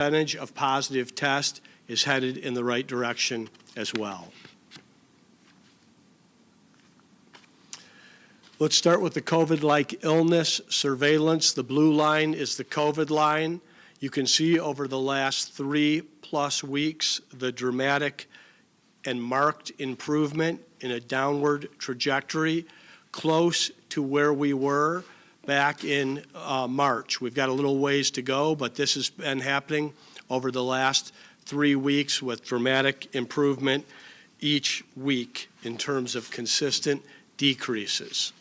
percentage of positive tests is headed in the right direction as well. Let's start with the COVID-like illness surveillance. The blue line is the COVID line. You can see over the last 3+ weeks the dramatic and marked improvement in a downward trajectory, close to where we were back in March. We've got a little ways to go, but this has been happening over the last 3 weeks with dramatic improvement each week in terms of consistent decreases.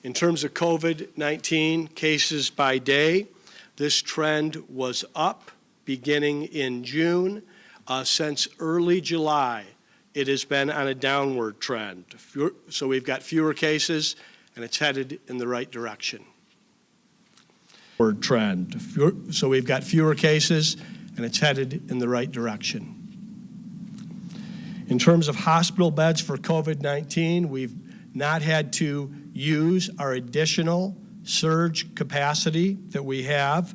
In terms of COVID-19 cases by day, this trend was up beginning in June. Since early July, it has been on a downward trend. So we've got fewer cases, and it's headed in the right direction. Trend. So we've got fewer cases, and it's headed in the right direction. In terms of hospital beds for COVID-19, we've not had to use our additional surge capacity that we have.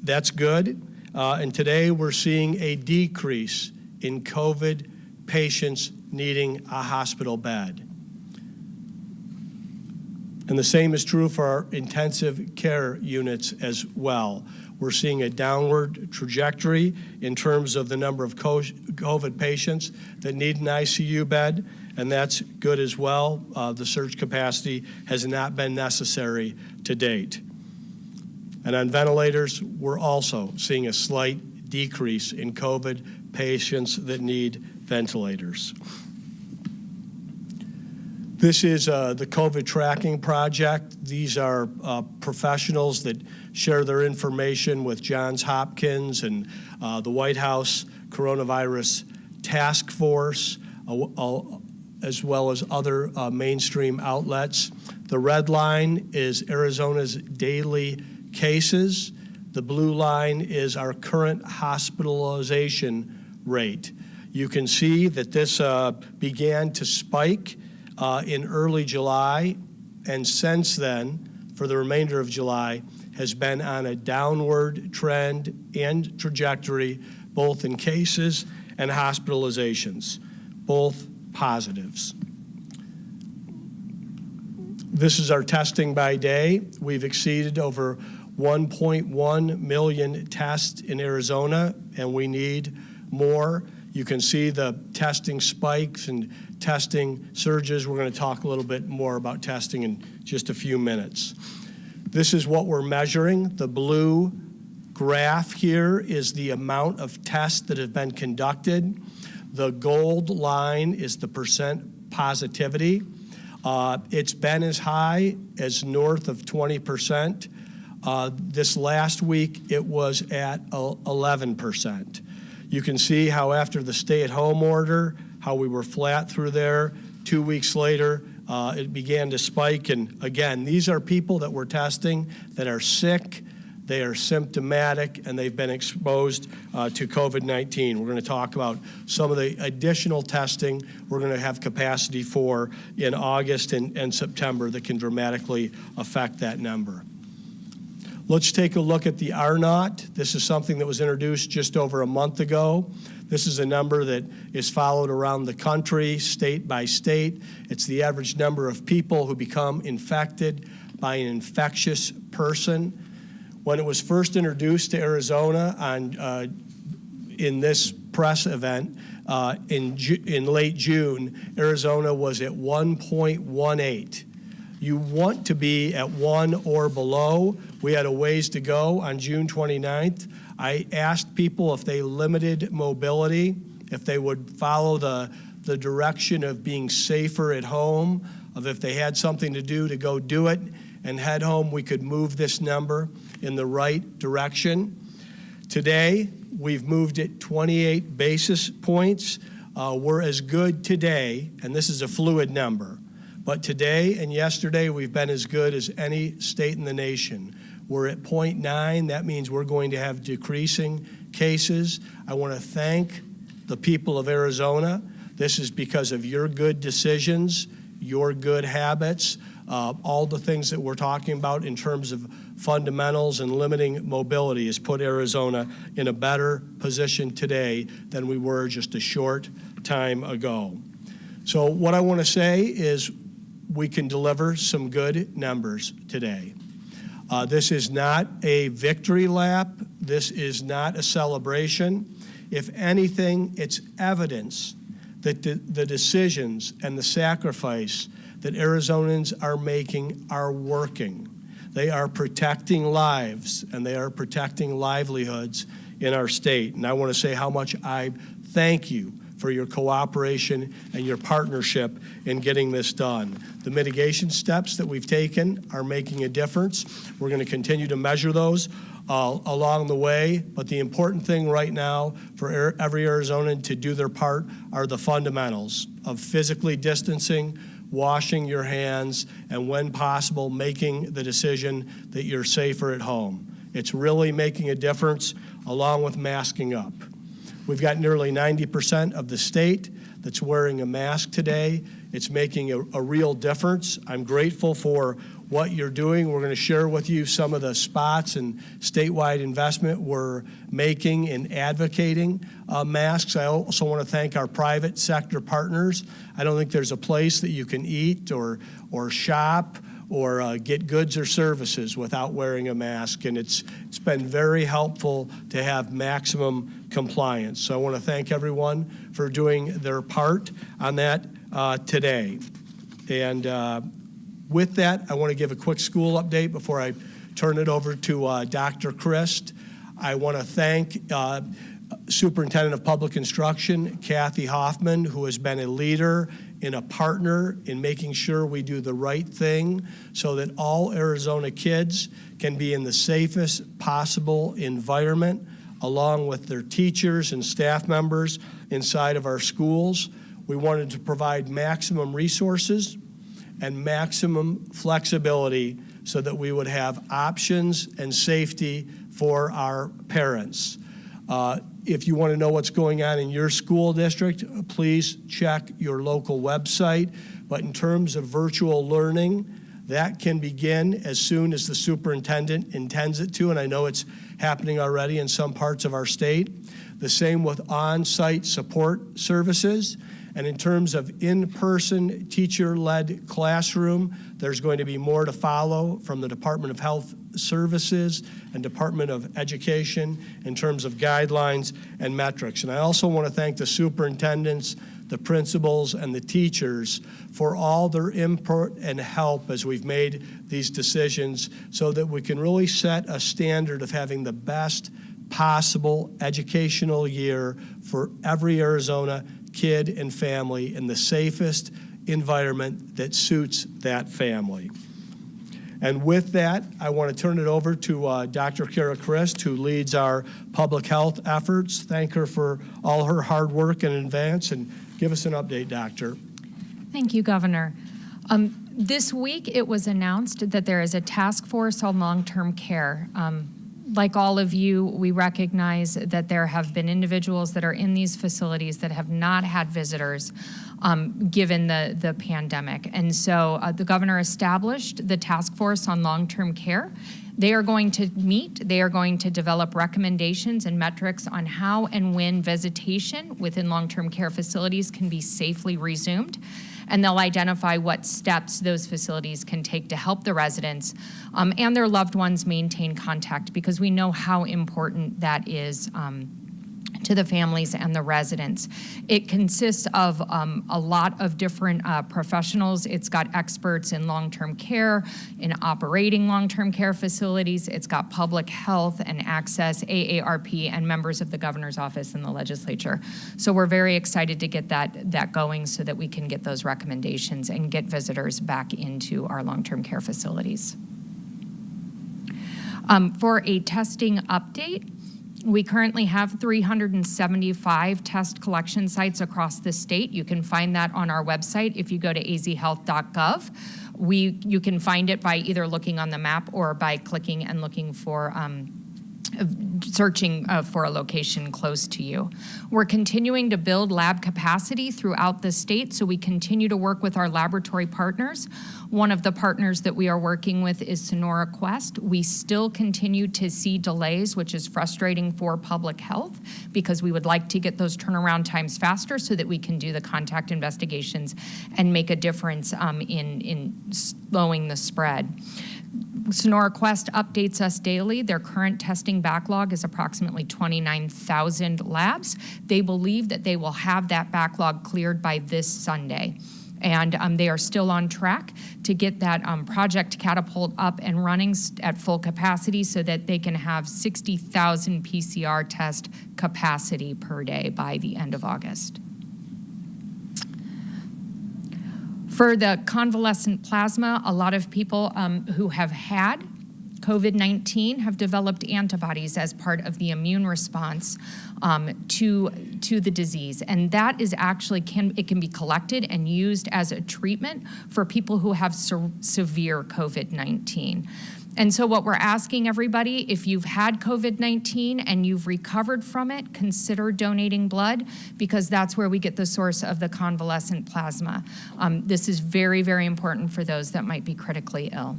That's good. And today we're seeing a decrease in COVID patients needing a hospital bed. And the same is true for our intensive care units as well. We're seeing a downward trajectory in terms of the number of COVID patients that need an ICU bed, and that's good as well. The surge capacity has not been necessary to date. And on ventilators, we're also seeing a slight decrease in COVID patients that need ventilators. This is the COVID tracking project. These are professionals that share their information with Johns Hopkins and the White House Coronavirus Task Force, as well as other mainstream outlets. The red line is Arizona's daily cases. The blue line is our current hospitalization rate. You can see that this began to spike in early July, and since then, for the remainder of July, has been on a downward trend and trajectory, both in cases and hospitalizations, both positives. This is our testing by day. We've exceeded over 1.1 million tests in Arizona, and we need more. You can see the testing spikes and testing surges. We're going to talk a little bit more about testing in just a few minutes. This is what we're measuring. The blue graph here is the amount of tests that have been conducted. The gold line is the percent positivity. It's been as high as north of 20%. This last week, it was at 11%. You can see how after the stay-at-home order, how we were flat through there. 2 weeks later, it began to spike. And again, these are people that we're testing that are sick, they are symptomatic, and they've been exposed to COVID-19. We're going to talk about some of the additional testing we're going to have capacity for in August and September that can dramatically affect that number. Let's take a look at the R0. This is something that was introduced just over a month ago. This is a number that is followed around the country, state by state. It's the average number of people who become infected by an infectious person. When it was first introduced to Arizona in this press event in late June, Arizona was at 1.18. You want to be at 1 or below. We had a ways to go. On June 29th, I asked people if they limited mobility, if they would follow the direction of being safer at home, of if they had something to do to go do it and head home, we could move this number in the right direction. Today, we've moved it 28 basis points. We're as good today, and this is a fluid number, but today and yesterday, we've been as good as any state in the nation. We're at 0.9. That means we're going to have decreasing cases. I want to thank the people of Arizona. This is because of your good decisions, your good habits, all the things that we're talking about in terms of fundamentals and limiting mobility has put Arizona in a better position today than we were just a short time ago. So what I want to say is we can deliver some good numbers today. This is not a victory lap. This is not a celebration. If anything, it's evidence that the decisions and the sacrifice that Arizonans are making are working. They are protecting lives and they are protecting livelihoods in our state. And I want to say how much I thank you for your cooperation and your partnership in getting this done. The mitigation steps that we've taken are making a difference. We're going to continue to measure those along the way, but the important thing right now for every Arizonan to do their part are the fundamentals of physically distancing, washing your hands, and when possible, making the decision that you're safer at home. It's really making a difference, along with masking up. We've got nearly 90% of the state that's wearing a mask today. It's making a real difference. I'm grateful for what you're doing. We're going to share with you some of the spots and statewide investment we're making in advocating masks. I also want to thank our private sector partners. I don't think there's a place that you can eat or shop or get goods or services without wearing a mask, and it's been very helpful to have maximum compliance. So I want to thank everyone for doing their part on that today. And with that, I want to give a quick school update before I turn it over to Dr. Christ. I want to thank Superintendent of Public Instruction, Kathy Hoffman, who has been a leader and a partner in making sure we do the right thing so that all Arizona kids can be in the safest possible environment, along with their teachers and staff members inside of our schools. We wanted to provide maximum resources and maximum flexibility so that we would have options and safety for our parents. If you want to know what's going on in your school district, please check your local website. But in terms of virtual learning, that can begin as soon as the superintendent intends it to, and I know it's happening already in some parts of our state. The same with on-site support services. And in terms of in-person teacher-led classroom, there's going to be more to follow from the Department of Health Services and Department of Education in terms of guidelines and metrics. And I also want to thank the superintendents, the principals, and the teachers for all their input and help as we've made these decisions so that we can really set a standard of having the best possible educational year for every Arizona kid and family in the safest environment that suits that family. And with that, I want to turn it over to Dr. Kara Christ, who leads our public health efforts. Thank her for all her hard work in advance, and give us an update, Doctor. Thank you, Governor. This week, it was announced that there is a task force on long-term care. Like all of you, we recognize that there have been individuals that are in these facilities that have not had visitors given the pandemic. And so the governor established the task force on long-term care. They are going to meet, they are going to develop recommendations and metrics on how and when visitation within long-term care facilities can be safely resumed. And they'll identify what steps those facilities can take to help the residents and their loved ones maintain contact, because we know how important that is to the families and the residents. It consists of a lot of different professionals. It's got experts in long-term care, in operating long-term care facilities. It's got public health and access, AARP, and members of the governor's office and the legislature. So we're very excited to get that going so that we can get those recommendations and get visitors back into our long-term care facilities. For a testing update, we currently have 375 test collection sites across the state. You can find that on our website. If you go to azhealth.gov, you can find it by either looking on the map or by clicking and looking for searching for a location close to you. We're continuing to build lab capacity throughout the state, so we continue to work with our laboratory partners. One of the partners that we are working with is Sonora Quest. We still continue to see delays, which is frustrating for public health, because we would like to get those turnaround times faster so that we can do the contact investigations and make a difference in slowing the spread. Sonora Quest updates us daily. Their current testing backlog is approximately 29,000 labs. They believe that they will have that backlog cleared by this Sunday. And they are still on track to get that Project Catapult up and running at full capacity so that they can have 60,000 PCR test capacity per day by the end of August. For the convalescent plasma, a lot of people who have had COVID-19 have developed antibodies as part of the immune response to the disease. And that is actually, it can be collected and used as a treatment for people who have severe COVID-19. And so what we're asking everybody, if you've had COVID-19 and you've recovered from it, consider donating blood, because that's where we get the source of the convalescent plasma. This is very, very important for those that might be critically ill.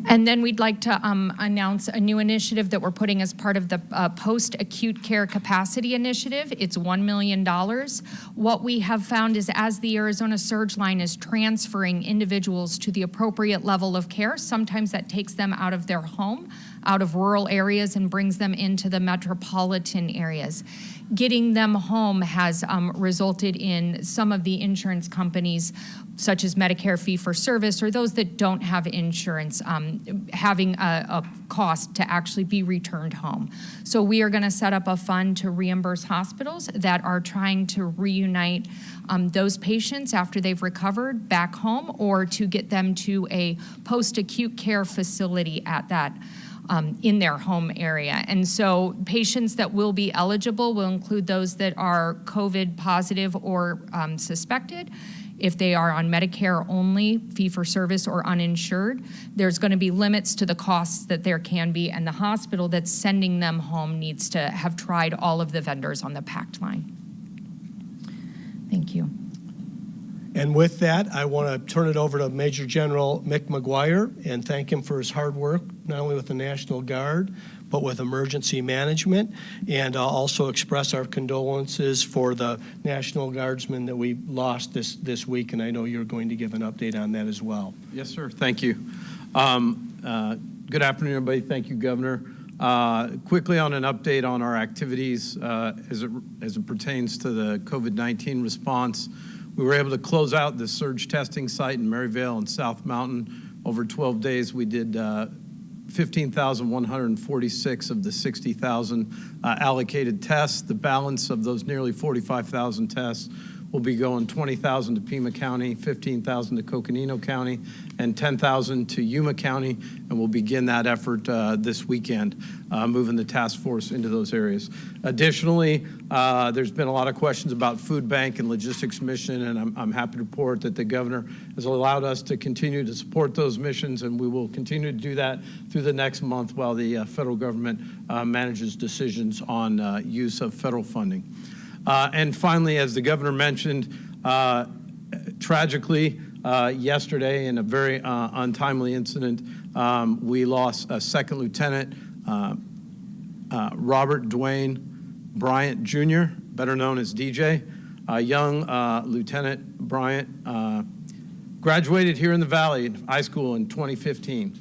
And then we'd like to announce a new initiative that we're putting as part of the Post-Acute Care Capacity Initiative. It's $1 million. What we have found is as the Arizona Surge Line is transferring individuals to the appropriate level of care, sometimes that takes them out of their home, out of rural areas, and brings them into the metropolitan areas. Getting them home has resulted in some of the insurance companies, such as Medicare fee-for-service, or those that don't have insurance, having a cost to actually be returned home. So we are going to set up a fund to reimburse hospitals that are trying to reunite those patients after they've recovered back home, or to get them to a post-acute care facility at that in their home area. And so patients that will be eligible will include those that are COVID positive or suspected. If they are on Medicare only, fee-for-service, or uninsured, there's going to be limits to the costs that there can be, and the hospital that's sending them home needs to have tried all of the vendors on the PACT line. Thank you. And with that, I want to turn it over to Major General Mick McGuire and thank him for his hard work, not only with the National Guard, but with emergency management, and also express our condolences for the National Guardsmen that we lost this week, and I know you're going to give an update on that as well. Yes, sir. Thank you. Good afternoon, everybody. Thank you, Governor. Quickly on an update on our activities as it pertains to the COVID-19 response. We were able to close out the surge testing site in Maryvale and South Mountain. Over 12 days, we did 15,146 of the 60,000 allocated tests. The balance of those nearly 45,000 tests will be going 20,000 to Pima County, 15,000 to Coconino County, and 10,000 to Yuma County, and we'll begin that effort this weekend, moving the task force into those areas. Additionally, there's been a lot of questions about food bank and logistics mission, and I'm happy to report that the governor has allowed us to continue to support those missions, and we will continue to do that through the next month while the federal government manages decisions on use of federal funding. And finally, as the governor mentioned, tragically, yesterday in a very untimely incident, we lost a second lieutenant, Robert Dwayne Bryant Jr., better known as DJ. Young Lieutenant Bryant graduated here in the Valley High School in 2015.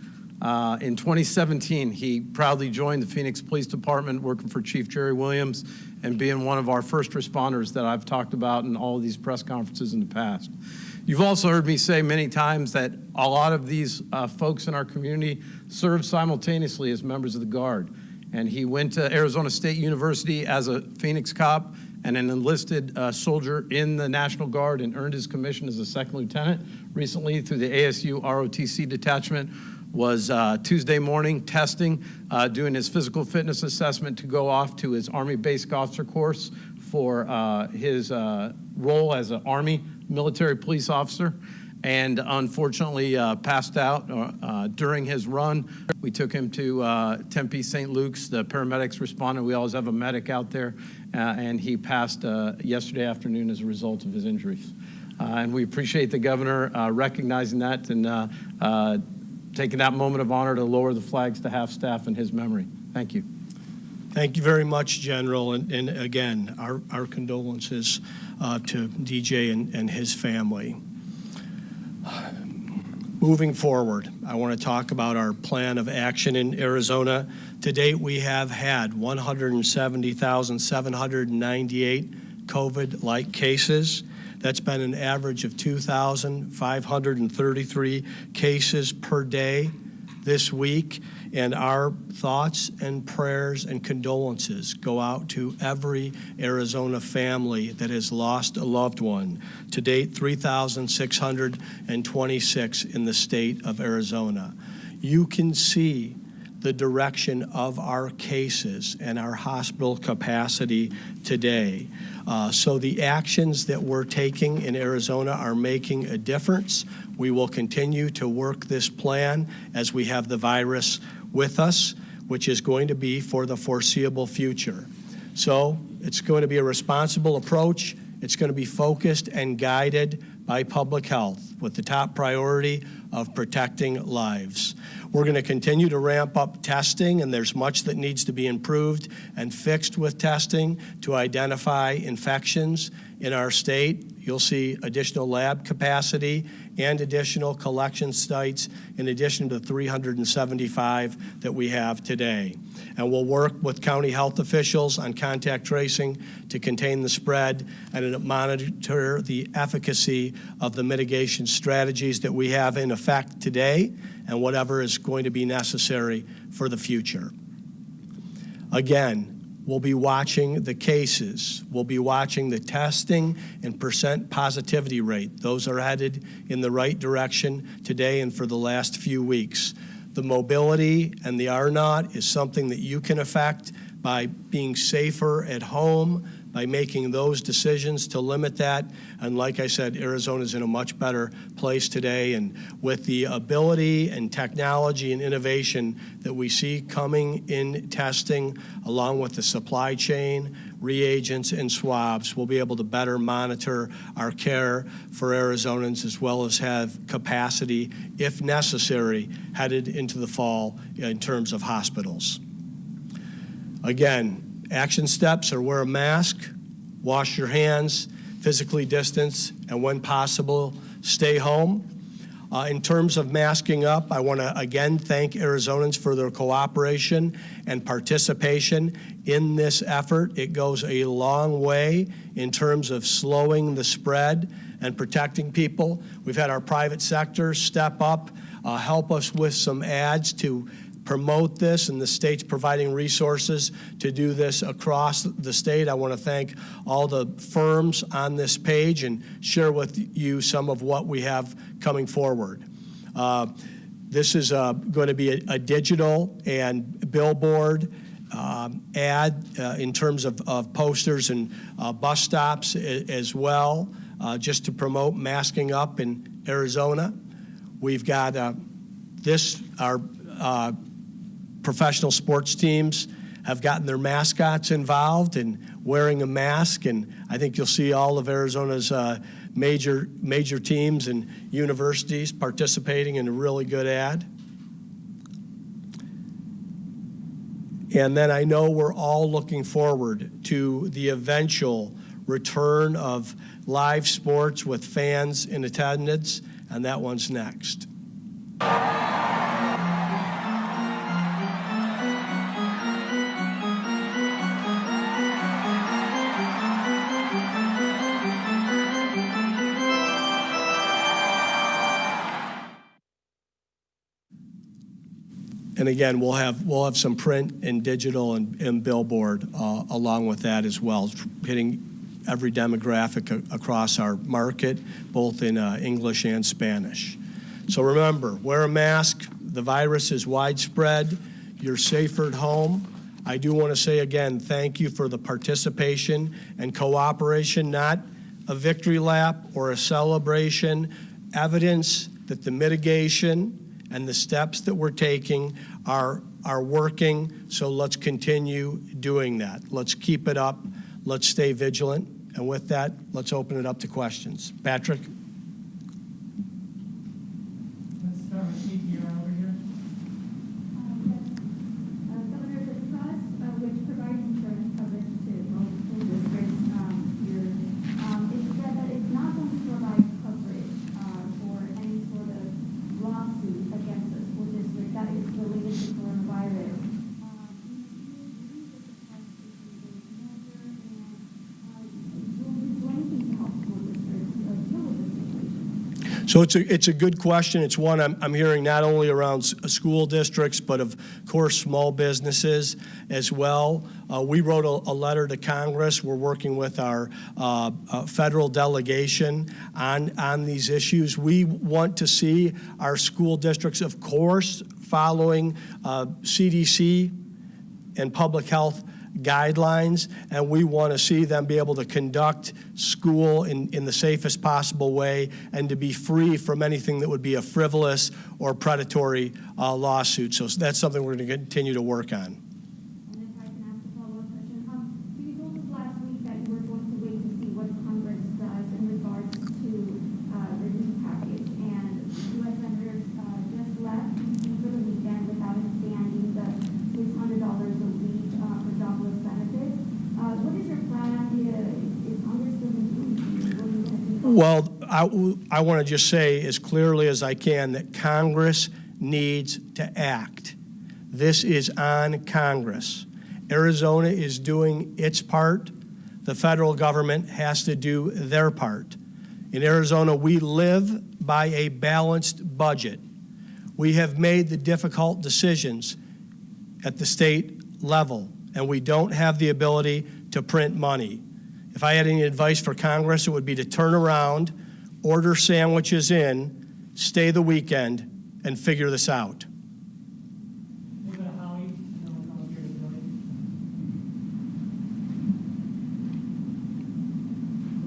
In 2017, he proudly joined the Phoenix Police Department, working for Chief Jerry Williams and being one of our first responders that I've talked about in all of these press conferences in the past. You've also heard me say many times that a lot of these folks in our community serve simultaneously as members of the Guard. And he went to Arizona State University as a Phoenix cop and an enlisted soldier in the National Guard, and earned his commission as a second lieutenant recently through the ASU ROTC detachment. Was Tuesday morning testing, doing his physical fitness assessment to go off to his Army Basic Officer course for his role as an Army military police officer. and unfortunately passed out during his run. We took him to Tempe St. Luke's. The paramedics responded. We always have a medic out there, and he passed yesterday afternoon as a result of his injuries. And we appreciate the governor recognizing that and taking that moment of honor to lower the flags to half-staff in his memory. Thank you. Thank you very much, General. And again, our condolences to DJ and his family. Moving forward, I want to talk about our plan of action in Arizona. To date, we have had 170,798 COVID-like cases. That's been an average of 2,533 cases per day this week. And our thoughts and prayers and condolences go out to every Arizona family that has lost a loved one. To date, 3,626 in the state of Arizona. You can see the direction of our cases and our hospital capacity today. So the actions that we're taking in Arizona are making a difference. We will continue to work this plan as we have the virus with us, which is going to be for the foreseeable future. So it's going to be a responsible approach. It's going to be focused and guided by public health with the top priority of protecting lives. We're going to continue to ramp up testing, and there's much that needs to be improved and fixed with testing to identify infections in our state. You'll see additional lab capacity and additional collection sites in addition to 375 that we have today. And we'll work with county health officials on contact tracing to contain the spread and monitor the efficacy of the mitigation strategies that we have in effect today and whatever is going to be necessary for the future. Again, we'll be watching the cases. We'll be watching the testing and percent positivity rate. Those are headed in the right direction today and for the last few weeks. The mobility and the R0 is something that you can affect by being safer at home, by making those decisions to limit that. And like I said, Arizona's in a much better place today. And with the ability and technology and innovation that we see coming in testing, along with the supply chain, reagents, and swabs, we'll be able to better monitor our care for Arizonans as well as have capacity, if necessary, headed into the fall in terms of hospitals. Again, action steps are wear a mask, wash your hands, physically distance, and when possible, stay home. In terms of masking up, I want to again thank Arizonans for their cooperation and participation in this effort. It goes a long way in terms of slowing the spread and protecting people. We've had our private sector step up, help us with some ads to promote this, and the state's providing resources to do this across the state. I want to thank all the firms on this page and share with you some of what we have coming forward. This is going to be a digital and billboard ad in terms of posters and bus stops as well, just to promote masking up in Arizona. We've got our professional sports teams have gotten their mascots involved in wearing a mask, and I think you'll see all of Arizona's major teams and universities participating in a really good ad. And then I know we're all looking forward to the eventual return of live sports with fans in attendance, and that one's next. And again, we'll have some print and digital and billboard along with that as well, hitting every demographic across our market, both in English and Spanish. So remember, wear a mask. The virus is widespread. You're safer at home. I do want to say again, thank you for the participation and cooperation, not a victory lap or a celebration. evidence that the mitigation and the steps that we're taking are working, so let's continue doing that. Let's keep it up. Let's stay vigilant. And with that, let's open it up to questions. Patrick? Let's start with Steve here over here. Governor, the trust, which provides insurance coverage to most school districts here, it said that it's not going to provide coverage for any sort of lawsuit against a school district that is related to coronavirus. So it's a good question. It's one I'm hearing not only around school districts, but of course small businesses as well. We wrote a letter to Congress. We're working with our federal delegation on these issues. We want to see our school districts, of course, following CDC and public health guidelines, and we want to see them be able to conduct school in the safest possible way and to be free from anything that would be a frivolous or predatory lawsuit. So that's something we're going to continue to work on. And if I can ask a follow-up question, so you told us last week that you were going to wait to see what Congress does in regards to the relief package, and U.S. senators just left for the weekend without expanding the $600 a week for jobless benefits. What is your plan? Is Congress doesn't do anything? What are you going to do? Well, I want to just say as clearly as I can that Congress needs to act. This is on Congress. Arizona is doing its part. The federal government has to do their part. In Arizona, we live by a balanced budget. We have made the difficult decisions at the state level, and we don't have the ability to print money. If I had any advice for Congress, it would be to turn around, order sandwiches in, stay the weekend, and figure this out. What about Howie? No one come up here to the podium.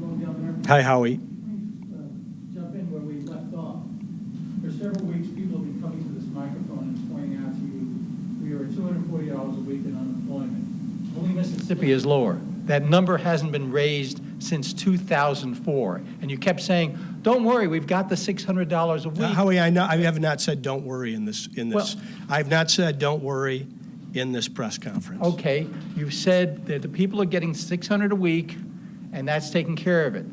Hello, Governor. Hi, Howie. Jump in where we left off. For several weeks, people have been coming to this microphone and pointing out to you, we are at $240 a week in unemployment. Only Mississippi is lower. That number hasn't been raised since 2004. And you kept saying, don't worry, we've got the $600 a week. Howie, I have not said don't worry in this. Well- I have not said don't worry in this press conference. Okay, you said that the people are getting $600 a week, and that's taking care of it.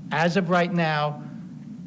As of right now,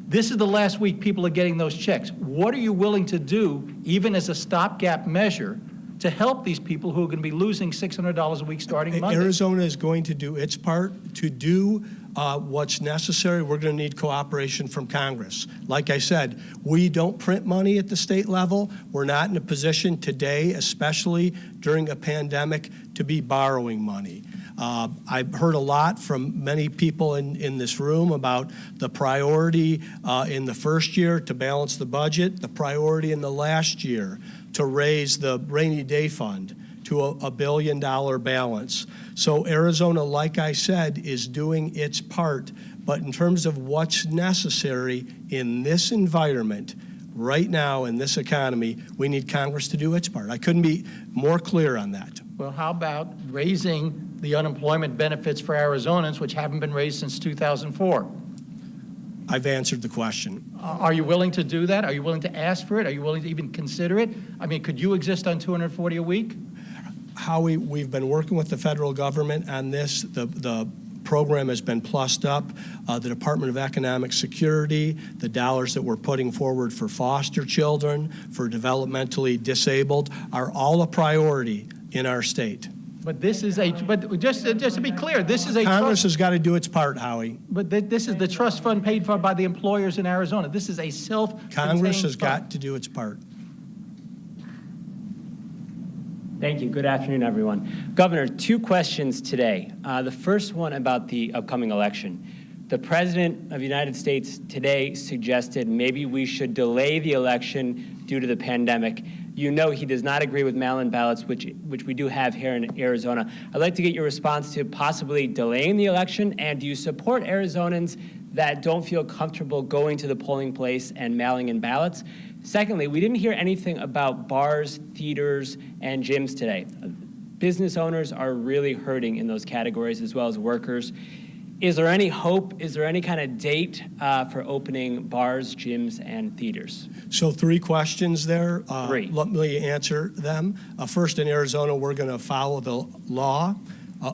this is the last week people are getting those checks. What are you willing to do, even as a stopgap measure, to help these people who are going to be losing $600 a week starting Monday? Arizona is going to do its part to do what's necessary. We're going to need cooperation from Congress. Like I said, we don't print money at the state level. We're not in a position today, especially during a pandemic, to be borrowing money. I've heard a lot from many people in this room about the priority in the first year to balance the budget, the priority in the last year to raise the rainy day fund to a $1 billion balance. So Arizona, like I said, is doing its part. But in terms of what's necessary in this environment, right now in this economy, we need Congress to do its part. I couldn't be more clear on that. Well, how about raising the unemployment benefits for Arizonans, which haven't been raised since 2004? I've answered the question. Are you willing to do that? Are you willing to ask for it? Are you willing to even consider it? I mean, could you exist on $240 a week? Howie, we've been working with the federal government on this. The program has been plussed up. The Department of Economic Security, the dollars that we're putting forward for foster children, for developmentally disabled, are all a priority in our state. But this is but just to be clear, this is a Congress trust, has got to do its part, Howie. but this is the trust fund paid for by the employers in Arizona. This is a self-contained Congress has fund. got to do its part. Thank you. Good afternoon, everyone. Governor, 2 questions today. The first one about the upcoming election. The President of the United States today suggested maybe we should delay the election due to the pandemic. You know he does not agree with mail-in ballots, which we do have here in Arizona. I'd like to get your response to possibly delaying the election, and do you support Arizonans that don't feel comfortable going to the polling place and mailing in ballots. Secondly, we didn't hear anything about bars, theaters, and gyms today. Business owners are really hurting in those categories, as well as workers. Is there any hope? Is there any kind of date for opening bars, gyms, and theaters? So 3 questions there. Three. Let me answer them. First, in Arizona, we're going to follow the law.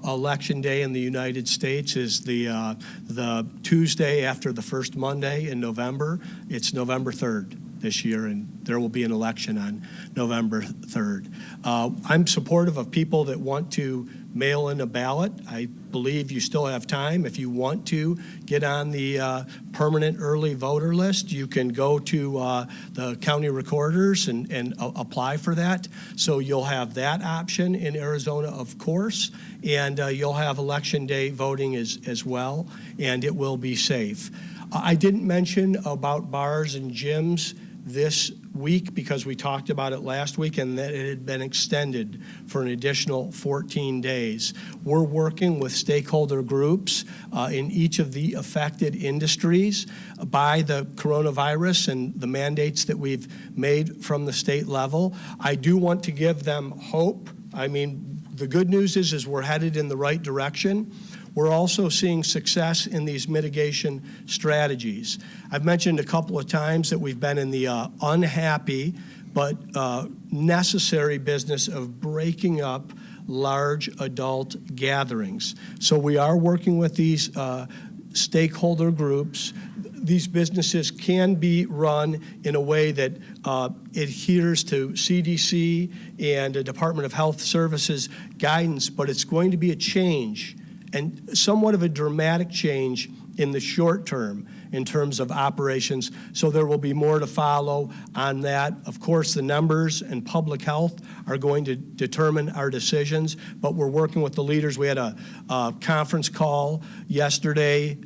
Election Day in the United States is the Tuesday after the first Monday in November. It's November 3rd this year, and there will be an election on November 3rd. I'm supportive of people that want to mail in a ballot. I believe you still have time. If you want to get on the permanent early voter list, you can go to the county recorders and apply for that. So you'll have that option in Arizona, of course, and you'll have Election Day voting as well, and it will be safe. I didn't mention about bars and gyms this week because we talked about it last week and that it had been extended for an additional 14 days. We're working with stakeholder groups in each of the affected industries by the coronavirus and the mandates that we've made from the state level. I do want to give them hope. I mean, the good news is we're headed in the right direction. We're also seeing success in these mitigation strategies. I've mentioned a couple of times that we've been in the unhappy but necessary business of breaking up large adult gatherings. So we are working with these stakeholder groups. These businesses can be run in a way that adheres to CDC and the Department of Health Services guidance, but it's going to be a change, and somewhat of a dramatic change in the short term in terms of operations. So there will be more to follow on that. Of course, the numbers and public health are going to determine our decisions, but we're working with the leaders. We had a conference call yesterday,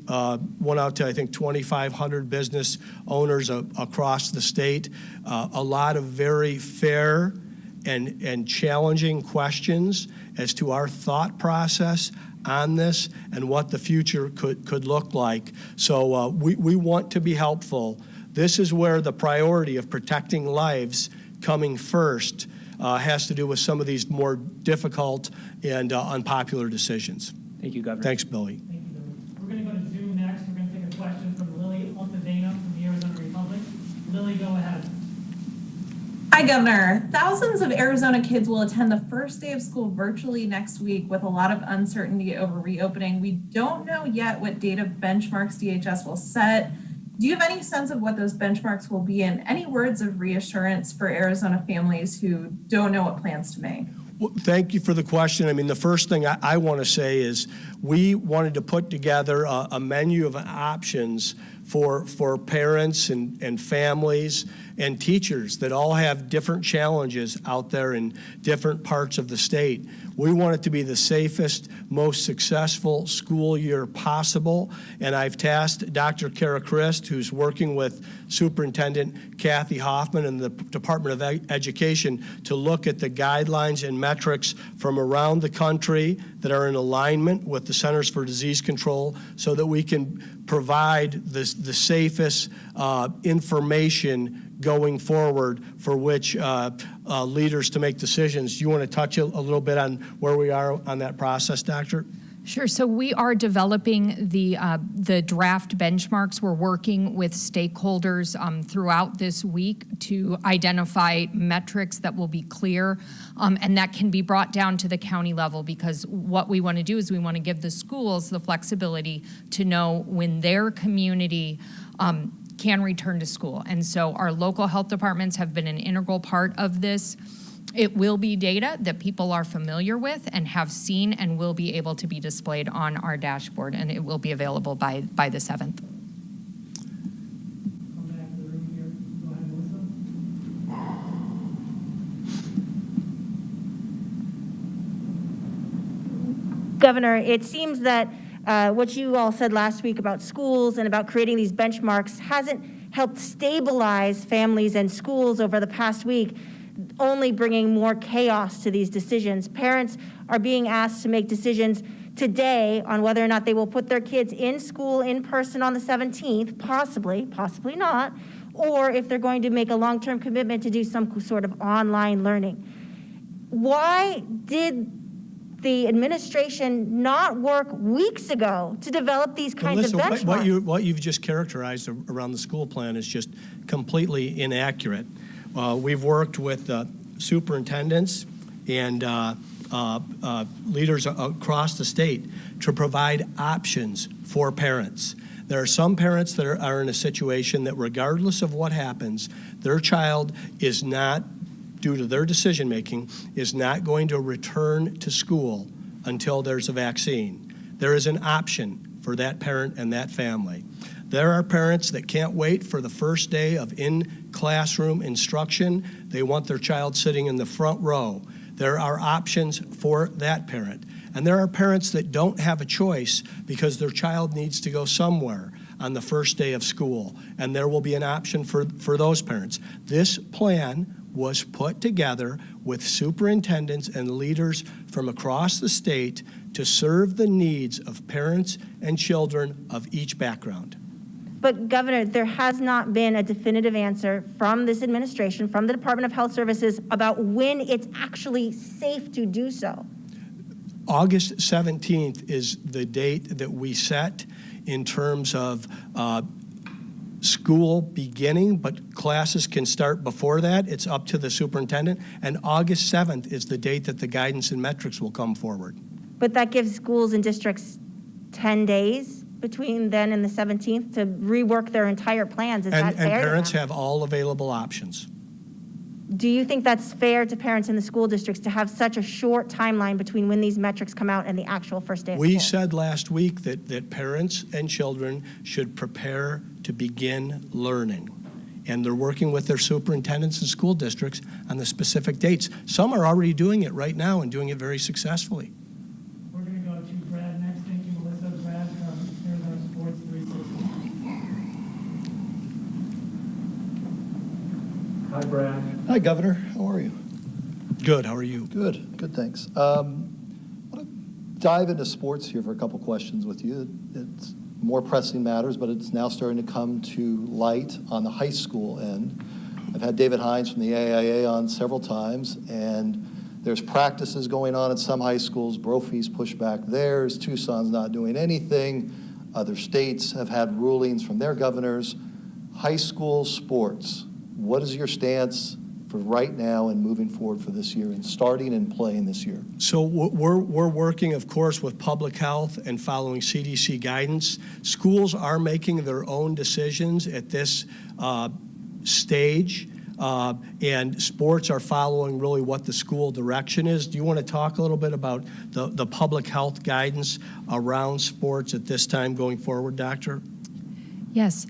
went out to, I think, 2,500 business owners across the state. A lot of very fair and challenging questions as to our thought process on this and what the future could look like. So we want to be helpful. This is where the priority of protecting lives coming first has to do with some of these more difficult and unpopular decisions. Thank you, Governor. Thanks, Billy. Thank you, Billy. We're going to go to Zoom next. We're going to take a question from Lily Altavena from the Arizona Republic. Lily, go ahead. Hi, Governor. Thousands of Arizona kids will attend the first day of school virtually next week with a lot of uncertainty over reopening. We don't know yet what data benchmarks DHS will set. Do you have any sense of what those benchmarks will be, and any words of reassurance for Arizona families who don't know what plans to make? Well, thank you for the question. I mean, the first thing I want to say is we wanted to put together a menu of options for parents and families and teachers that all have different challenges out there in different parts of the state. We want it to be the safest, most successful school year possible, and I've tasked Dr. Kara Christ, who's working with Superintendent Kathy Hoffman and the Department of Education, to look at the guidelines and metrics from around the country that are in alignment with the Centers for Disease Control so that we can provide the safest information going forward for which leaders to make decisions. Do you want to touch a little bit on where we are on that process, Doctor? Sure. So we are developing the draft benchmarks. We're working with stakeholders throughout this week to identify metrics that will be clear and that can be brought down to the county level, because what we want to do is we want to give the schools the flexibility to know when their community can return to school. And so our local health departments have been an integral part of this. It will be data that people are familiar with and have seen and will be able to be displayed on our dashboard, and it will be available by the 7th. Come back to the room here. Go ahead, Melissa. Governor, it seems that what you all said last week about schools and about creating these benchmarks hasn't helped stabilize families and schools over the past week, only bringing more chaos to these decisions. Parents are being asked to make decisions today on whether or not they will put their kids in school in person on the 17th, possibly not, or if they're going to make a long-term commitment to do some sort of online learning. Why did the administration not work weeks ago to develop these kinds of Melissa, benchmarks? what you've just characterized around the school plan is just completely inaccurate. We've worked with superintendents and leaders across the state to provide options for parents. There are some parents that are in a situation that regardless of what happens, their child is not, due to their decision-making, is not going to return to school until there's a vaccine. There is an option for that parent and that family. There are parents that can't wait for the first day of in-classroom instruction. They want their child sitting in the front row. There are options for that parent. And there are parents that don't have a choice because their child needs to go somewhere on the first day of school. And there will be an option for those parents. This plan was put together with superintendents and leaders from across the state to serve the needs of parents and children of each background. But Governor, there has not been a definitive answer from this administration, from the Department of Health Services, about when it's actually safe to do so. August 17th is the date that we set in terms of school beginning, but classes can start before that. It's up to the superintendent. And August 7th is the date that the guidance and metrics will come forward. But that gives schools and districts 10 days between then and the 17th to rework their entire plans. Is that fair? And parents to them? have all available options. Do you think that's fair to parents in the school districts to have such a short timeline between when these metrics come out and the actual first day of school? We said last week that parents and children should prepare to begin learning. And they're working with their superintendents and school districts on the specific dates. Some are already doing it right now and doing it very successfully. We're going to go to Brad next. Thank you, Melissa. Brad from Arizona Sports 360. Hi, Brad. Hi, Governor. How are you? Good, how are you? Good, thanks. I want to dive into sports here for a couple questions with you. It's more pressing matters, but it's now starting to come to light on the high school end. I've had David Hines from the AIA on several times, and there's practices going on at some high schools. Brophy's pushed back theirs. Tucson's not doing anything. Other states have had rulings from their governors. High school sports, what is your stance for right now and moving forward for this year and starting and playing this year? So we're working, of course, with public health and following CDC guidance. Schools are making their own decisions at this stage, and sports are following really what the school direction is. Do you want to talk a little bit about the public health guidance around sports at this time going forward, Doctor? Yes.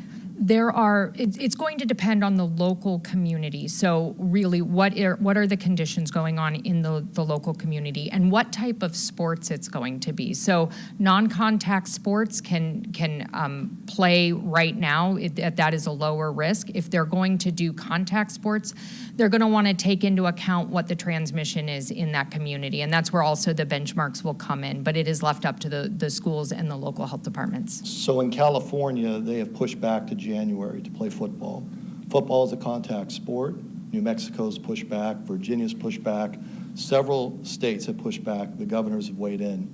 It's going to depend on the local community. So really, what are the conditions going on in the local community and what type of sports it's going to be? So non-contact sports can play right now. That is a lower risk. If they're going to do contact sports, they're going to want to take into account what the transmission is in that community. And that's where also the benchmarks will come in. But it is left up to the schools and the local health departments. So in California, they have pushed back to January to play football. Football is a contact sport. New Mexico's pushed back. Virginia's pushed back. Several states have pushed back. The governors have weighed in.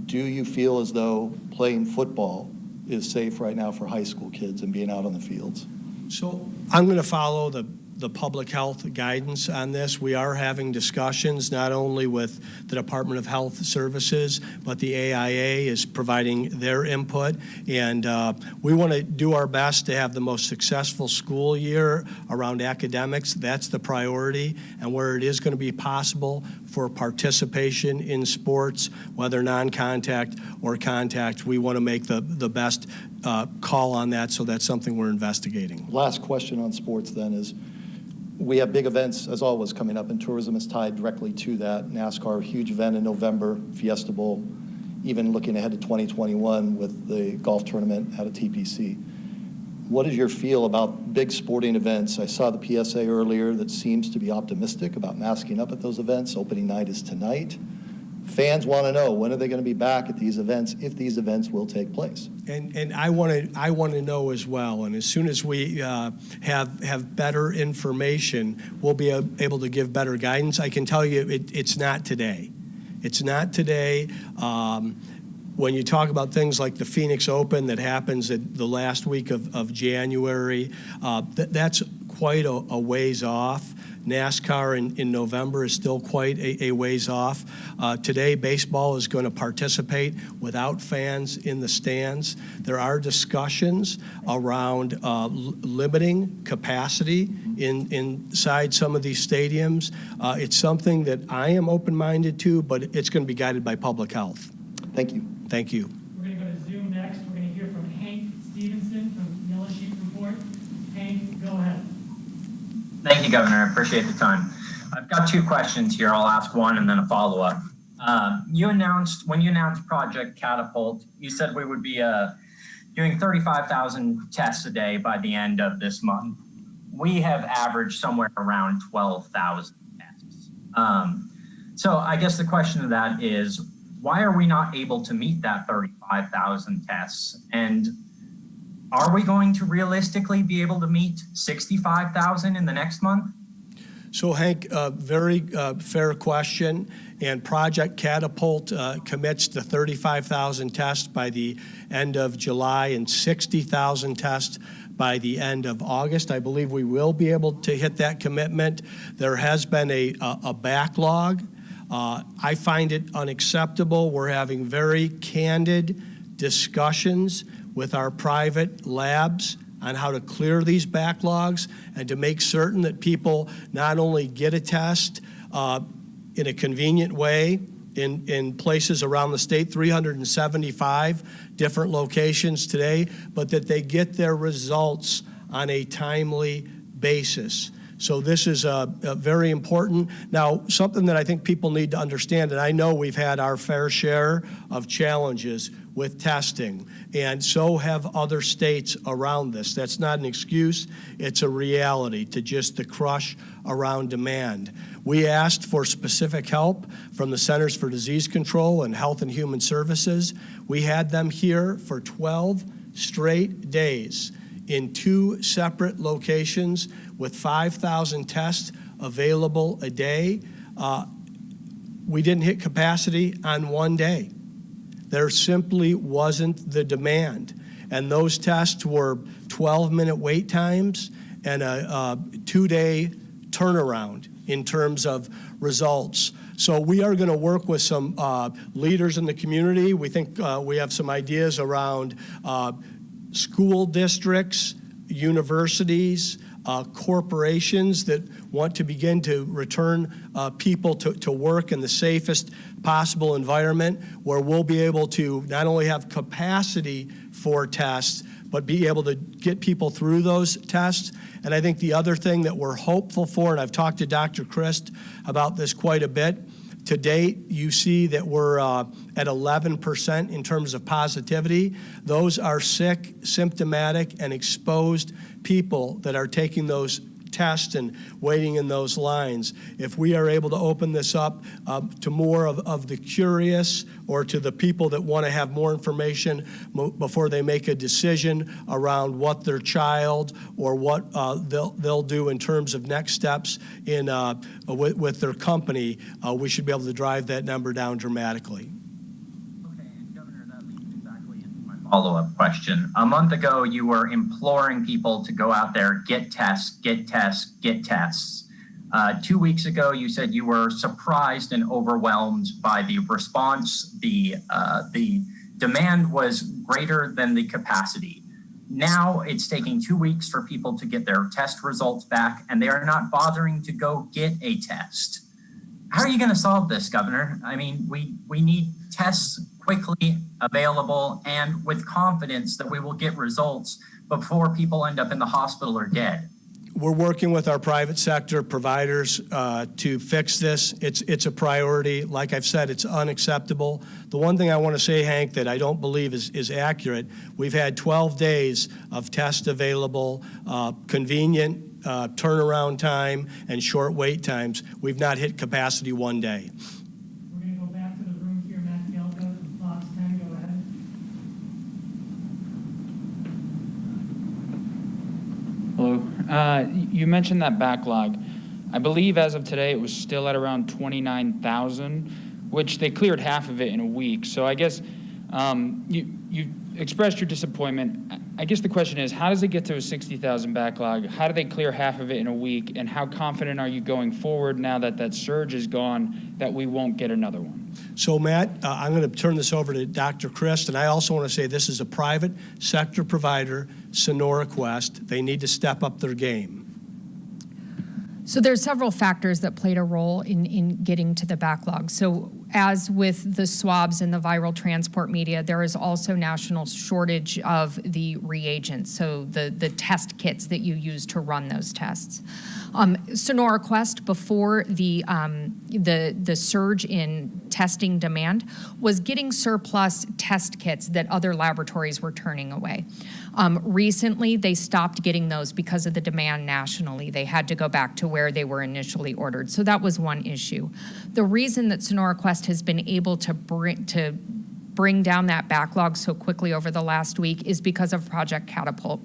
Do you feel as though playing football is safe right now for high school kids and being out on the fields? So I'm going to follow the public health guidance on this. We are having discussions not only with the Department of Health Services, but the AIA is providing their input. And we want to do our best to have the most successful school year around academics. That's the priority. And where it is going to be possible for participation in sports, whether non-contact or contact, we want to make the best call on that. So that's something we're investigating. Last question on sports then is, we have big events, as always, coming up, and tourism is tied directly to that. NASCAR, huge event in November, Fiesta Bowl, even looking ahead to 2021 with the golf tournament at a TPC. What is your feel about big sporting events? I saw the PSA earlier that seems to be optimistic about masking up at those events. Opening night is tonight. fans want to know, when are they going to be back at these events, if these events will take place? And I want to know as well. And as soon as we have better information, we'll be able to give better guidance. I can tell you it's not today. It's not today. When you talk about things like the Phoenix Open that happens at the last week of January, that's quite a ways off. NASCAR in November is still quite a ways off. Today, baseball is going to participate without fans in the stands. There are discussions around limiting capacity inside some of these stadiums. It's something that I am open-minded to, but it's going to be guided by public health. Thank you. Thank you. We're going to go to Zoom next. We're going to hear from Hank Stevenson from Yellow Sheep Report. Hank, go ahead. Thank you, Governor. I appreciate the time. I've got two questions here. I'll ask one and then a follow-up. When you announced Project Catapult, you said we would be doing 35,000 tests a day by the end of this month. We have averaged somewhere around 12,000 tests. So I guess the question of that is, why are we not able to meet that 35,000 tests? And are we going to realistically be able to meet 65,000 in the next month? So Hank, very fair question. And Project Catapult commits to 35,000 tests by the end of July and 60,000 tests by the end of August. I believe we will be able to hit that commitment. There has been a backlog. I find it unacceptable. We're having very candid discussions with our private labs on how to clear these backlogs and to make certain that people not only get a test in a convenient way in places around the state, 375 different locations today, but that they get their results on a timely basis. So this is very important. Now, something that I think people need to understand, and I know we've had our fair share of challenges with testing, and so have other states around this. That's not an excuse, it's a reality to just the crush around demand. We asked for specific help from the Centers for Disease Control and Health and Human Services. We had them here for 12 straight days in 2 separate locations with 5,000 tests available a day. We didn't hit capacity on one day. There simply wasn't the demand. And those tests were 12-minute wait times and a 2-day turnaround in terms of results. So we are going to work with some leaders in the community. We think we have some ideas around school districts, universities, corporations that want to begin to return people to work in the safest possible environment, where we'll be able to not only have capacity for tests, but be able to get people through those tests. And I think the other thing that we're hopeful for, and I've talked to Dr. Christ about this quite a bit, to date, you see that we're at 11% in terms of positivity. Those are sick, symptomatic, and exposed people that are taking those tests and waiting in those lines. If we are able to open this up to more of the curious, or to the people that want to have more information before they make a decision around what their child or what they'll do in terms of next steps in with their company, we should be able to drive that number down dramatically. Okay, and Governor, that leads exactly into my follow-up question. A month ago, you were imploring people to go out there, get tests, get tests, get tests. 2 weeks ago, you said you were surprised and overwhelmed by the response. The demand was greater than the capacity. Now it's taking 2 weeks for people to get their test results back, and they are not bothering to go get a test. How are you going to solve this, Governor? I mean, we need tests quickly available and with confidence that we will get results before people end up in the hospital or dead. We're working with our private sector providers to fix this. It's a priority. Like I've said, it's unacceptable. The one thing I want to say, Hank, that I don't believe is accurate, we've had 12 days of tests available, convenient turnaround time and short wait times. We've not hit capacity one day. We're going to go back to the room. You mentioned that backlog. I believe as of today, it was still at around 29,000, which they cleared half of it in a week. So I guess you expressed your disappointment. I guess the question is, how does it get to a 60,000 backlog? How do they clear half of it in a week? And how confident are you going forward now that that surge is gone that we won't get another one? So, Matt, I'm going to turn this over to Dr. Christ, and I also want to say this is a private sector provider, Sonora Quest. They need to step up their game. So there's several factors that played a role in getting to the backlog. So as with the swabs and the viral transport media, there is also national shortage of the reagents, so the test kits that you use to run those tests. Sonora Quest, before the surge in testing demand, was getting surplus test kits that other laboratories were turning away. Recently, they stopped getting those because of the demand nationally. They had to go back to where they were initially ordered. So that was one issue. The reason that Sonora Quest has been able to bring down that backlog so quickly over the last week is because of Project Catapult.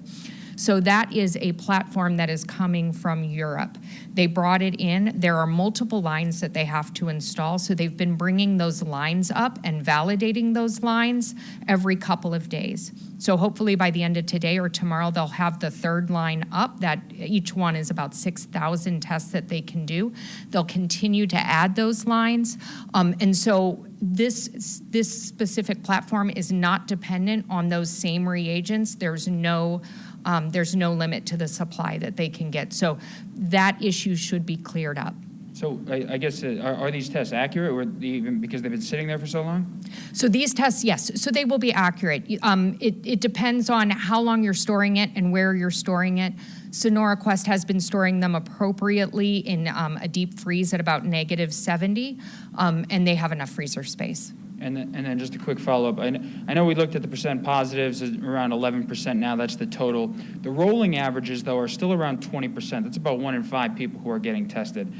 So that is a platform that is coming from Europe. They brought it in. There are multiple lines that they have to install. So they've been bringing those lines up and validating those lines every couple of days. So hopefully by the end of today or tomorrow, they'll have the third line up. That each one is about 6,000 tests that they can do. They'll continue to add those lines. And so this specific platform is not dependent on those same reagents. There's no limit to the supply that they can get. So that issue should be cleared up. So I guess, are these tests accurate, or even because they've been sitting there for so long? So these tests, yes, so they will be accurate. It depends on how long you're storing it and where you're storing it. Sonora Quest has been storing them appropriately in a deep freeze at about -70, and they have enough freezer space. And then just a quick follow-up. I know we looked at the percent positives, around 11% now. That's the total. The rolling averages, though, are still around 20%. That's about 1 in 5 people who are getting tested.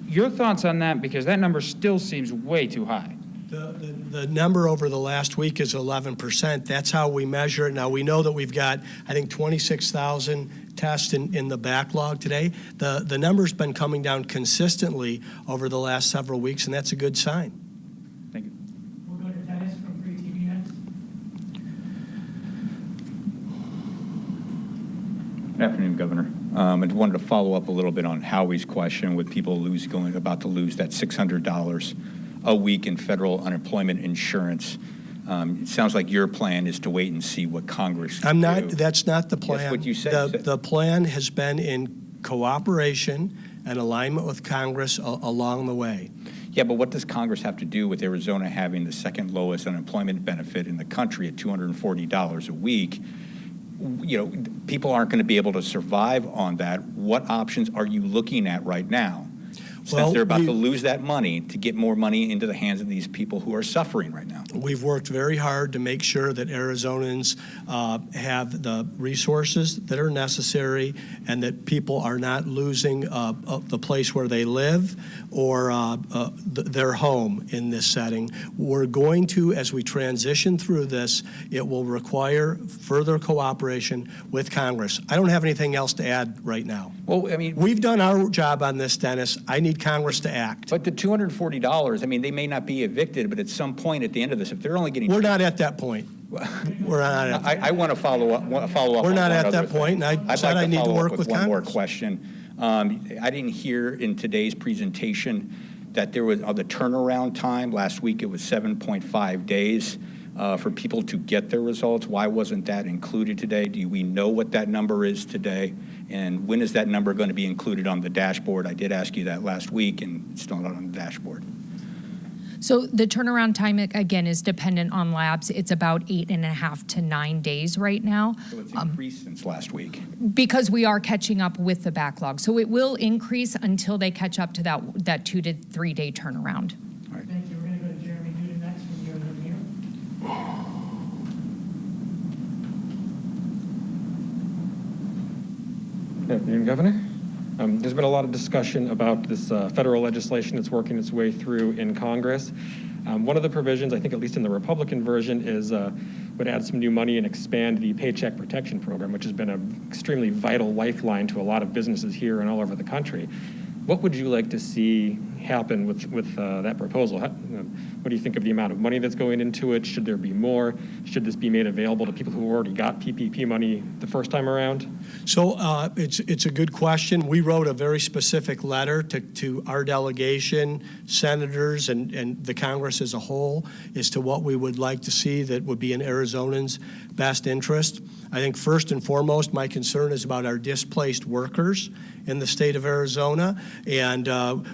Your thoughts on that? Because that number still seems way too high. The number over the last week is 11%. That's how we measure it. Now, we know that we've got, I think, 26,000 tests in the backlog today. The number's been coming down consistently over the last several weeks, and that's a good sign. Thank you. We'll go to Dennis from Free TV next. Good afternoon, Governor. I just wanted to follow up a little bit on Howie's question with people about to lose that $600 a week in federal unemployment insurance. It sounds like your plan is to wait and see what Congress can do. That's not the plan. That's what you said. The plan has been in cooperation and alignment with Congress along the way. Yeah, but what does Congress have to do with Arizona having the second lowest unemployment benefit in the country at $240 a week? You know, people aren't going to be able to survive on that. What options are you looking at right now? Since they're about to lose that money, to get more money into the hands of these people who are suffering right now. We've worked very hard to make sure that Arizonans have the resources that are necessary and that people are not losing the place where they live or their home in this setting. We're going to, as we transition through this, it will require further cooperation with Congress. I don't have anything else to add right now. Well, I mean, we've done our job on this, Dennis. I need Congress to act. But the $240, I mean, they may not be evicted, but at some point at the end of this, if they're only getting... We're not at that point. We're not at I want to follow up. We're not at that point, and I said I need to work with Congress. One more question. I didn't hear in today's presentation that there was the turnaround time. Last week it was 7.5 days for people to get their results. Why wasn't that included today? Do we know what that number is today? And when is that number going to be included on the dashboard? I did ask you that last week, and it's still not on the dashboard. So the turnaround time, again, is dependent on labs. It's about 8.5 to 9 days right now. So it's increased since last week. Because we are catching up with the backlog. So it will increase until they catch up to that 2 to 3 day turnaround. All right. Thank you. We're going to go to Jeremy Newton next from Year Over Year. Good afternoon, Governor. There's been a lot of discussion about this federal legislation that's working its way through in Congress. One of the provisions, I think at least in the Republican version, is would add some new money and expand the Paycheck Protection Program, which has been an extremely vital lifeline to a lot of businesses here and all over the country. What would you like to see happen with that proposal? What do you think of the amount of money that's going into it? Should there be more? Should this be made available to people who already got PPP money the first time around? So it's a good question. We wrote a very specific letter to our delegation, senators, and the Congress as a whole as to what we would like to see that would be in Arizonans' best interest. I think first and foremost, my concern is about our displaced workers in the state of Arizona, and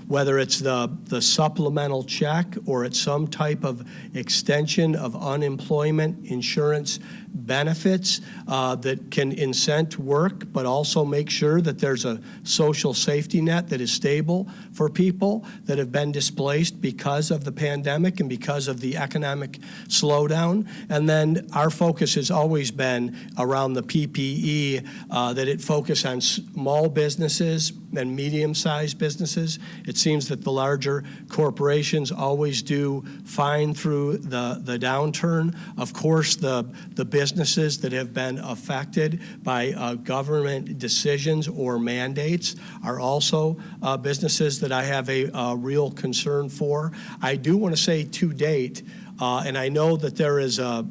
whether it's the supplemental check or it's some type of extension of unemployment insurance benefits that can incent work, but also make sure that there's a social safety net that is stable for people that have been displaced because of the pandemic and because of the economic slowdown. And then our focus has always been around the PPE, that it focus on small businesses and medium-sized businesses. It seems that the larger corporations always do fine through the downturn. Of course, the businesses that have been affected by government decisions or mandates are also businesses that I have a real concern for. I do want to say to date, and I know that there is a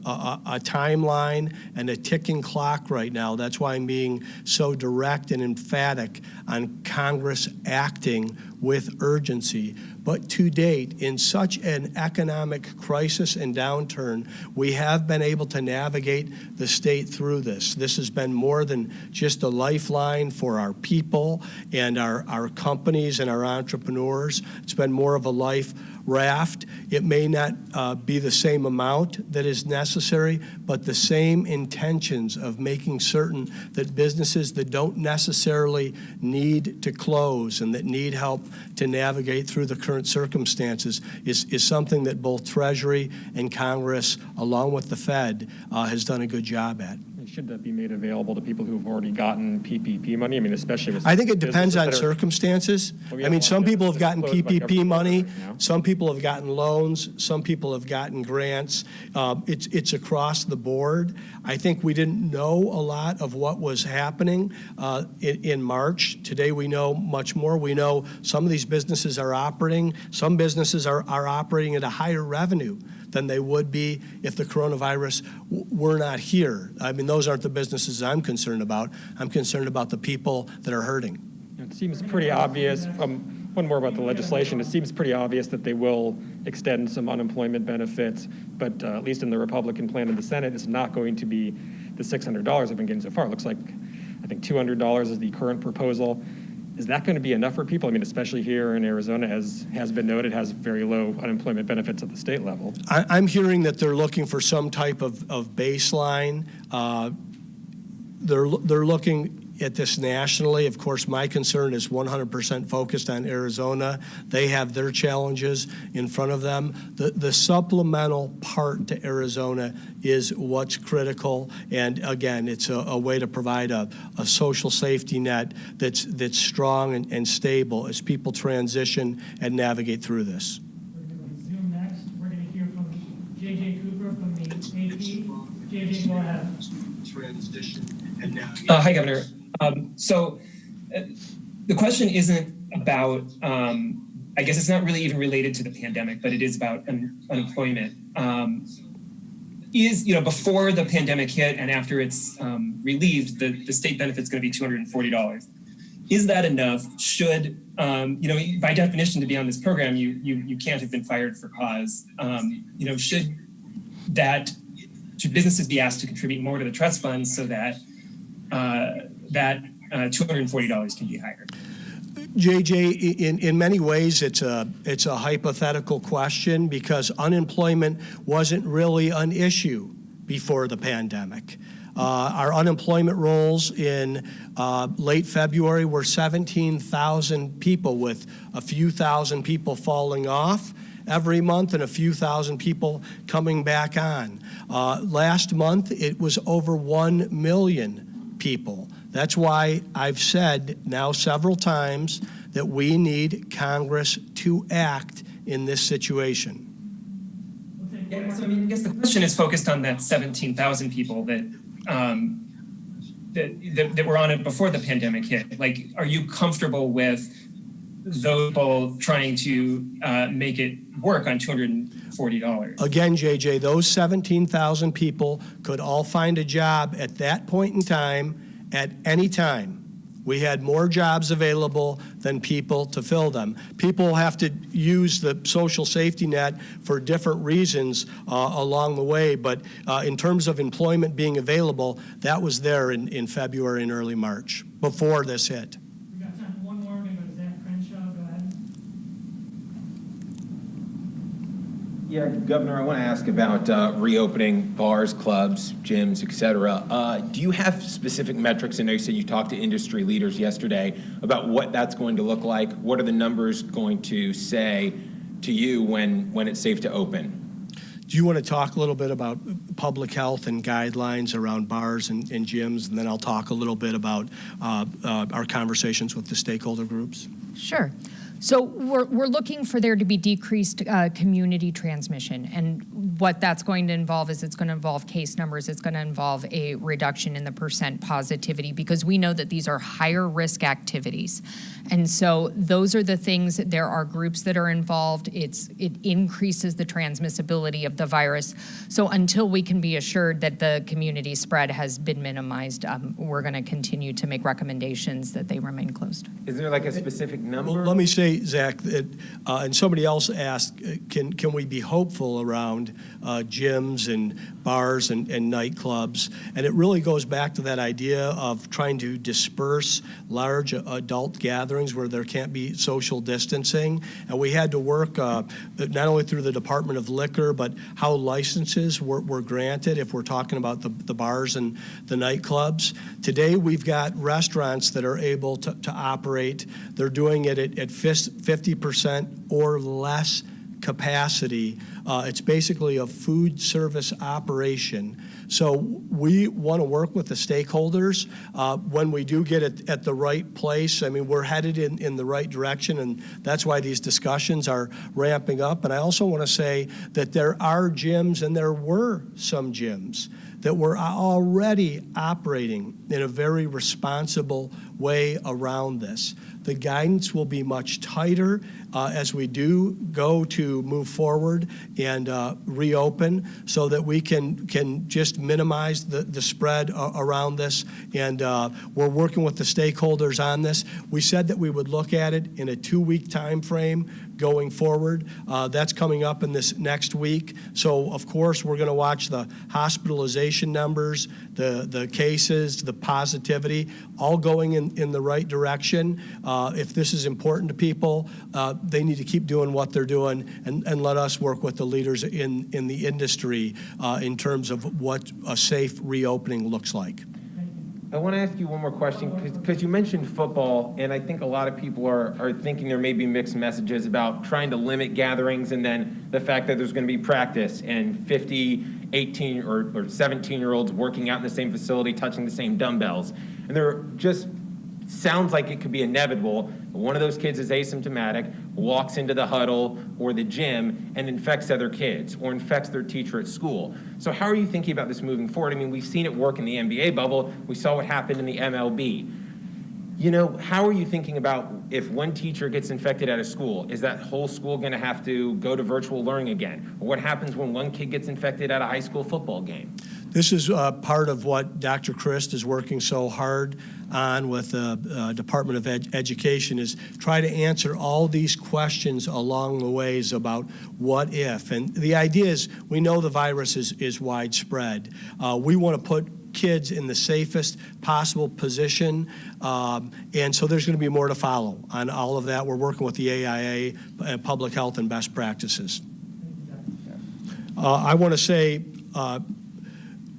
timeline and a ticking clock right now. That's why I'm being so direct and emphatic on Congress acting with urgency. But to date, in such an economic crisis and downturn, we have been able to navigate the state through this. This has been more than just a lifeline for our people and our companies and our entrepreneurs. It's been more of a life raft. It may not be the same amount that is necessary, but the same intentions of making certain that businesses that don't necessarily need to close and that need help to navigate through the current circumstances is something that both Treasury and Congress, along with the Fed, has done a good job at. Should that be made available to people who've already gotten PPP money? I mean, especially with... I think it depends on circumstances. I mean, some people have gotten PPP money, some people have gotten loans, some people have gotten grants. It's across the board. I think we didn't know a lot of what was happening in March. Today we know much more. We know some of these businesses are operating. Some businesses are operating at a higher revenue than they would be if the coronavirus were not here. I mean, those aren't the businesses I'm concerned about. I'm concerned about the people that are hurting. It seems pretty obvious, one more about the legislation, it seems pretty obvious that they will extend some unemployment benefits, but at least in the Republican plan in the Senate, it's not going to be the $600 I've been getting so far. It looks like, I think $200 is the current proposal. Is that going to be enough for people? I mean, especially here in Arizona, as has been noted, has very low unemployment benefits at the state level. I'm hearing that they're looking for some type of baseline. They're looking at this nationally. Of course, my concern is 100% focused on Arizona. They have their challenges in front of them. The supplemental part to Arizona is what's critical. And again, it's a way to provide a social safety net that's strong and stable as people transition and navigate through this. We're going to Zoom next. We're going to hear from J.J. Cooper from the AP. J.J., go ahead. Transition and navigate. Hi, Governor. The question isn't about, I guess it's not really even related to the pandemic, but it is about unemployment. Before the pandemic hit and after it's relieved, the state benefit's going to be $240. Is that enough? Should, by definition, to be on this program, you can't have been fired for cause. Should businesses be asked to contribute more to the trust fund so that that $240 can be higher? JJ, in many ways, it's a hypothetical question because unemployment wasn't really an issue before the pandemic. Our unemployment rolls in late February were 17,000 people, with a few thousand people falling off every month and a few thousand people coming back on. Last month, it was over 1 million people. That's why I've said now several times that we need Congress to act in this situation. We'll take Yeah, so I mean, I guess the question is focused on that 17,000 people that were on it before the pandemic hit. Like, are you comfortable with those people trying to make it work on $240? Again, JJ, those 17,000 people could all find a job at that point in time, at any time. We had more jobs available than people to fill them. People have to use the social safety net for different reasons along the way, but in terms of employment being available, that was there in February and early March, before this hit. We got time for one more, maybe Zach Crenshaw, go ahead. Yeah, Governor, I want to ask about reopening bars, clubs, gyms, et cetera. Do you have specific metrics? I know you said you talked to industry leaders yesterday about what that's going to look like. What are the numbers going to say to you when it's safe to open? Do you want to talk a little bit about public health and guidelines around bars and gyms, and then I'll talk a little bit about our conversations with the stakeholder groups? Sure. So we're looking for there to be decreased community transmission, and what that's going to involve is it's going to involve case numbers, it's going to involve a reduction in the percent positivity, because we know that these are higher risk activities. And so those are the things, there are groups that are involved, it increases the transmissibility of the virus. So until we can be assured that the community spread has been minimized, we're going to continue to make recommendations that they remain closed. Is there like a specific number? Well, let me say, Zach, that, and somebody else asked, can we be hopeful around gyms and bars and nightclubs? And it really goes back to that idea of trying to disperse large adult gatherings where there can't be social distancing. And we had to work not only through the Department of Liquor, but how licenses were granted if we're talking about the bars and the nightclubs. Today, we've got restaurants that are able to operate. They're doing it at 50% or less capacity. It's basically a food service operation. So we want to work with the stakeholders when we do get it at the right place. I mean, we're headed in the right direction, and that's why these discussions are ramping up. And I also want to say that there are gyms, and there were some gyms that were already operating in a very responsible way around this. The guidance will be much tighter as we do go to move forward and reopen, so that we can just minimize the spread around this. And we're working with the stakeholders on this. We said that we would look at it in a 2-week time frame going forward. That's coming up in this next week. So, of course, we're going to watch the hospitalization numbers, the cases, the positivity, all going in the right direction. If this is important to people, they need to keep doing what they're doing, and let us work with the leaders in the industry in terms of what a safe reopening looks like. I want to ask you one more question, because you mentioned football, and I think a lot of people are thinking there may be mixed messages about trying to limit gatherings, and then the fact that there's going to be practice and 50, 18 or 17-year-olds working out in the same facility, touching the same dumbbells. And there just sounds like it could be inevitable. One of those kids is asymptomatic, walks into the huddle or the gym and infects other kids or infects their teacher at school. So how are you thinking about this moving forward? I mean, we've seen it work in the NBA bubble. We saw what happened in the MLB. You know, how are you thinking about if one teacher gets infected at a school, is that whole school going to have to go to virtual learning again? Or what happens when one kid gets infected at a high school football game? This is part of what Dr. Christ is working so hard on with the Department of Education, is try to answer all these questions along the ways about what if. And the idea is, we know the virus is widespread. We want to put kids in the safest possible position, and so there's going to be more to follow on all of that. We're working with the AIA and public health and best practices. I want to say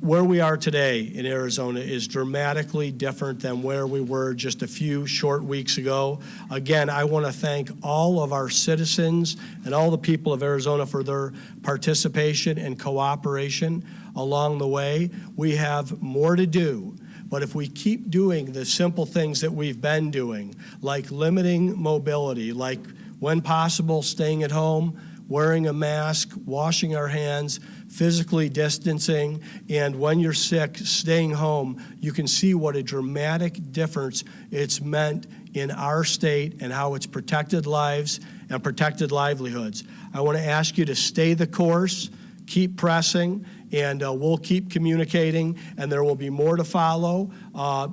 where we are today in Arizona is dramatically different than where we were just a few short weeks ago. Again, I want to thank all of our citizens and all the people of Arizona for their participation and cooperation along the way. We have more to do, but if we keep doing the simple things that we've been doing, like limiting mobility, like when possible staying at home, wearing a mask, washing our hands, physically distancing, and when you're sick, staying home, you can see what a dramatic difference it's meant in our state and how it's protected lives and protected livelihoods. I want to ask you to stay the course, keep pressing, and we'll keep communicating, and there will be more to follow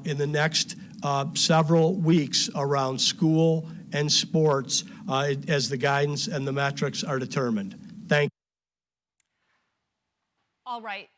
in the next several weeks around school and sports as the guidance and the metrics are determined. Thank you. All right.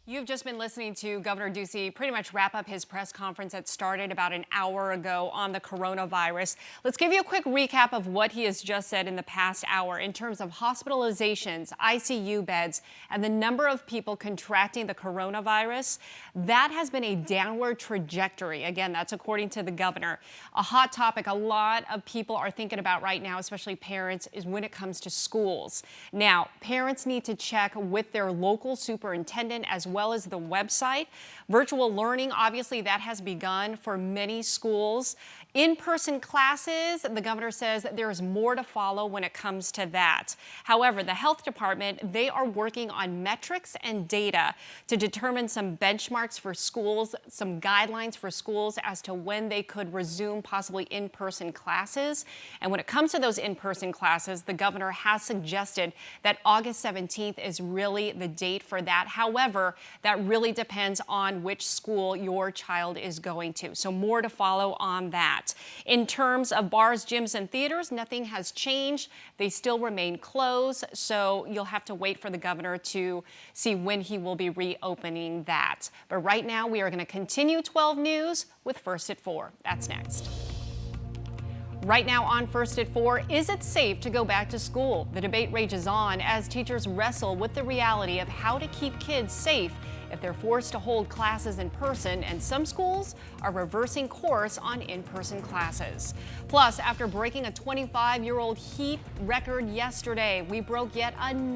You've just been listening to Governor Ducey pretty much wrap up his press conference that started about an hour ago on the coronavirus. Let's give you a quick recap of what he has just said in the past hour in terms of hospitalizations, ICU beds, and the number of people contracting the coronavirus. That has been a downward trajectory. Again, that's according to the governor. A hot topic a lot of people are thinking about right now, especially parents, is when it comes to schools. Now, parents need to check with their local superintendent as well as the website. Virtual learning, obviously, that has begun for many schools. In-person classes, the governor says that there's more to follow when it comes to that. However, the health department, they are working on metrics and data to determine some benchmarks for schools, some guidelines for schools as to when they could resume possibly in-person classes. And when it comes to those in-person classes, the governor has suggested that August 17th is really the date for that. However, that really depends on which school your child is going to. So more to follow on that. In terms of bars, gyms, and theaters, nothing has changed. They still remain closed, so you'll have to wait for the governor to see when he will be reopening that. But right now, we are going to continue 12 News with First at 4. That's next. Right now on First at 4, is it safe to go back to school? The debate rages on as teachers wrestle with the reality of how to keep kids safe if they're forced to hold classes in person, and some schools are reversing course on in-person classes. Plus, after breaking a 25-year-old heat record yesterday, we broke yet another